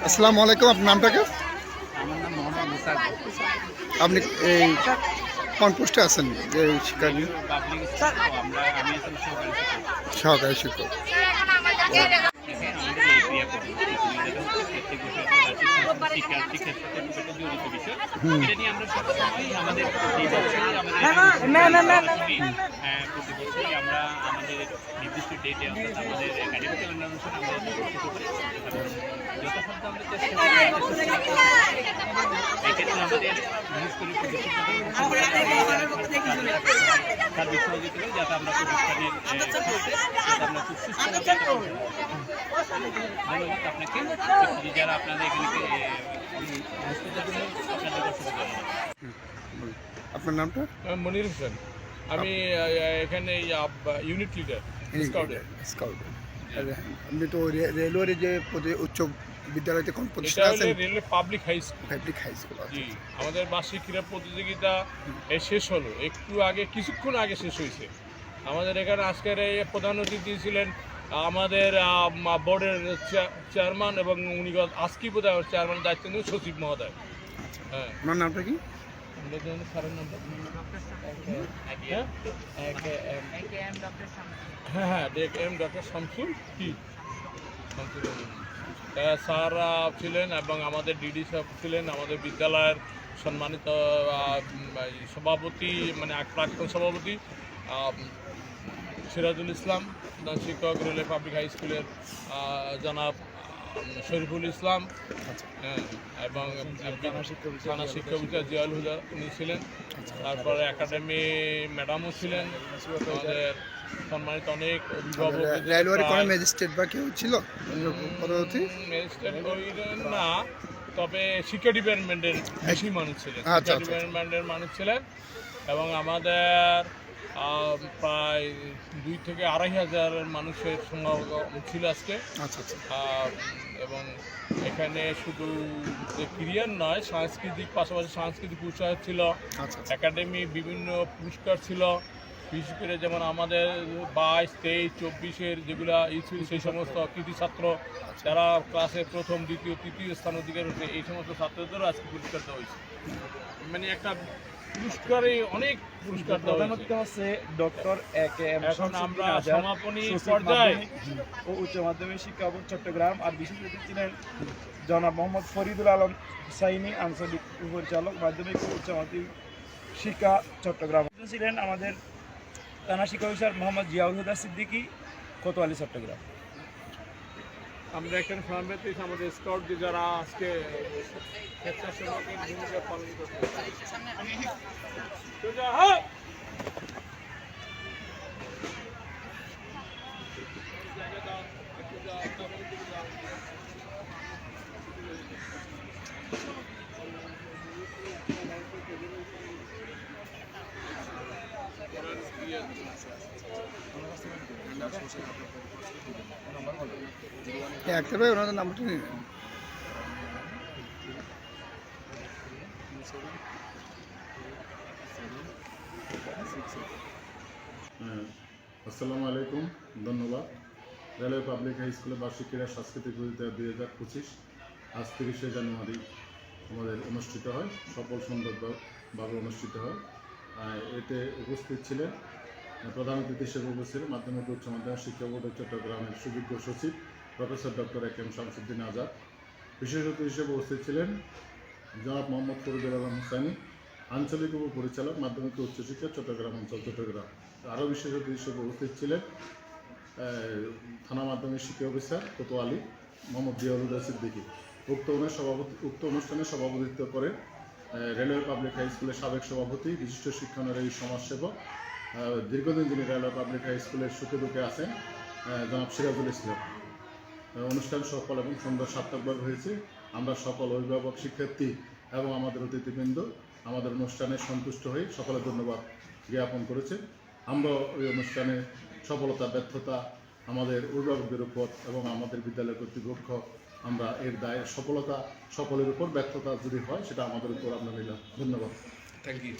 আসসালামু আলাইকুম, আপনার নামটাকে? আমার নাম মোহাম্মদ মুসাদ। আপনি এই কোন পোস্টে আছেন যে শিক্ষার্থী? পাবলিক স্কুল তো আমি আসলে সহকারী সহকারী শিক্ষক। শিক্ষক। হ্যাঁ, আমাদের এই ক্রিয়া করি। যেটা হচ্ছে প্রত্যেক বছর শিক্ষার সাথে বিষয়টা জড়িত বিষয়। এটা নিয়ে আমরা সবসময় আমাদের প্রতি বছরই প্রতি বছরই আমরা আমাদের নির্দিষ্ট ডেটে অর্থাৎ আমাদের একাডেমিক ক্যালেন্ডার অনুসারে আমরা অনুষ্ঠিত করি এবং যথাসাধ্য আমরা চেষ্টা করি এক্ষেত্রে আমাদের বিশেষ করে তার বিষয় দিতে হবে যাতে আমরা প্রতিষ্ঠানের আমরা খুব সুস্থ ধন্যবাদ আপনাকে যারা আপনাদের এগুলিকে হসপিটালের জন্য আপনাদের অসুবিধা আপনার নামটা? মনির হোসেন। আমি এখানে ইউনিট লিডার স্কাউটের। আপনি তো রেলওয়ের যে উচ্চ বিদ্যালয়তে কোন এটা প্রতিষ্ঠান হলো আছেন? Railway public high school. Public high school. জি, আমাদের বার্ষিক ক্রীড়া প্রতিযোগিতা শেষ হলো, একটু আগে কিছুক্ষণ আগে শেষ হয়েছে। আমাদের এখানে আজকের এই প্রধান অতিথি ছিলেন আমাদের বোর্ডের চেয়ারম্যান এবং উনি আজকে বোধহয় চেয়ারম্যান দায়িত্ব নিয়ে সচিব মহোদয়। হ্যাঁ, আপনার নামটা কি? স্যারের নামটা ডক্টর শামসুল কি স্যার ছিলেন এবং আমাদের ডিডি সাহেব ছিলেন, আমাদের বিদ্যালয়ের সম্মানিত সভাপতি মানে প্রাক্তন সভাপতি সিরাজুল ইসলাম, প্রধান শিক্ষক রেলওয়ে পাবলিক হাই স্কুলের জনাব শরীফুল ইসলাম এবং থানা শিক্ষক জিয়াউল হুদা উনি ছিলেন। তারপরে একাডেমি ম্যাডামও ছিলেন, আমাদের সম্মানিত অনেক অভিভাবক। রেলওয়ের কোনো ম্যাজিস্ট্রেট বা কেউ ছিল পরবর্তী? ম্যাজিস্ট্রেট না, তবে শিক্ষা ডিপার্টমেন্টের বেশি মানুষ ছিলেন, শিক্ষা ডিপার্টমেন্টের মানুষ ছিলেন এবং আমাদের প্রায় 2 থেকে 2,500 মানুষের সমাগম ছিল আজকে। এবং এখানে শুধু যে ক্রিয়ার নয়, সাংস্কৃতিক পাশাপাশি সাংস্কৃতিক উৎসাহ ছিল, একাডেমি বিভিন্ন পুরস্কার ছিল, বিশেষ করে যেমন আমাদের 22, 23, 24-এর যেগুলো ছিল সেই সমস্ত কৃতি ছাত্র যারা ক্লাসে প্রথম, দ্বিতীয়, তৃতীয় স্থান অধিকার হয়েছে এই সমস্ত ছাত্রদেরও আজকে পুরস্কার দেওয়া হয়েছে। মানে একটা পুরস্কারে অনেক পুরস্কার দেওয়া হচ্ছে। Doctor A K M. এখন আমরা সমাপনী পর্যায়ে ও উচ্চ মাধ্যমিক শিক্ষা বোর্ড চট্টগ্রাম আর বিশেষ অতিথি ছিলেন জনাব মোহাম্মদ ফরিদুল আলম হুসাইনি, আঞ্চলিক পরিচালক মাধ্যমিক ও উচ্চ মাধ্যমিক শিক্ষা চট্টগ্রাম। ছিলেন আমাদের থানা শিক্ষা অফিসার মোহাম্মদ জিয়াউল হুদা সিদ্দিকী, কোতোয়ালি চট্টগ্রাম। আমরা এখানে সমাবেত হয়েছি আমাদের স্কাউট যারা আজকে স্বেচ্ছাসেবকের ভূমিকা পালন করতে। একটা ভাই ওনাদের নামটা নিন। আসসালামু আলাইকুম, ধন্যবাদ। রেলওয়ে পাবলিক হাই স্কুলে বার্ষিক ক্রীড়া সাংস্কৃতিক প্রতিযোগিতা 2025 আজ 30শে জানুয়ারি আমাদের অনুষ্ঠিত হয়, সফল সুন্দরভাবে অনুষ্ঠিত হয়। এতে উপস্থিত ছিলেন প্রধান অতিথি হিসেবে উপস্থিত ছিলেন মাধ্যমিক উচ্চ মাধ্যমিক শিক্ষা বোর্ড চট্টগ্রামের সুযোগ্য সচিব professor doctor A K M. Shamsuddin Azad. বিশেষ অতিথি হিসেবে উপস্থিত ছিলেন জনাব মোহাম্মদ ফরিদুল আলম হুসাইনি, আঞ্চলিক উপপরিচালক মাধ্যমিক ও উচ্চশিক্ষা চট্টগ্রাম অঞ্চল চট্টগ্রাম। আরও বিশেষ অতিথি হিসেবে উপস্থিত ছিলেন থানা মাধ্যমিক শিক্ষা অফিসার কোতোয়ালি মোহাম্মদ জিয়াউল হুদা সিদ্দিকী। উক্ত অনুষ্ঠানে সভাপতিত্ব করেন রেলওয়ে পাবলিক হাই স্কুলের সাবেক সভাপতি, বিশিষ্ট শিক্ষানুরাগী সমাজসেবক, দীর্ঘদিন যিনি রেলওয়ে পাবলিক হাই স্কুলের সুখে দুঃখে আছেন জনাব সিরাজুল ইসলাম। অনুষ্ঠান সফল এবং সুন্দর সার্থকভাবে হয়েছে। আমরা সকল অভিভাবক, শিক্ষার্থী এবং আমাদের অতিথিবৃন্দ আমাদের অনুষ্ঠানে সন্তুষ্ট হয়ে সকলে ধন্যবাদ জ্ঞাপন করেছে। আমরা ওই অনুষ্ঠানে সফলতা ব্যর্থতা আমাদের অভিভাবকদের উপর এবং আমাদের বিদ্যালয় কর্তৃপক্ষ, আমরা এর দায় সফলতা সকলের উপর, ব্যর্থতা যদি হয় সেটা আমাদের উপর আমরা নিলাম। ধন্যবাদ। Thank you.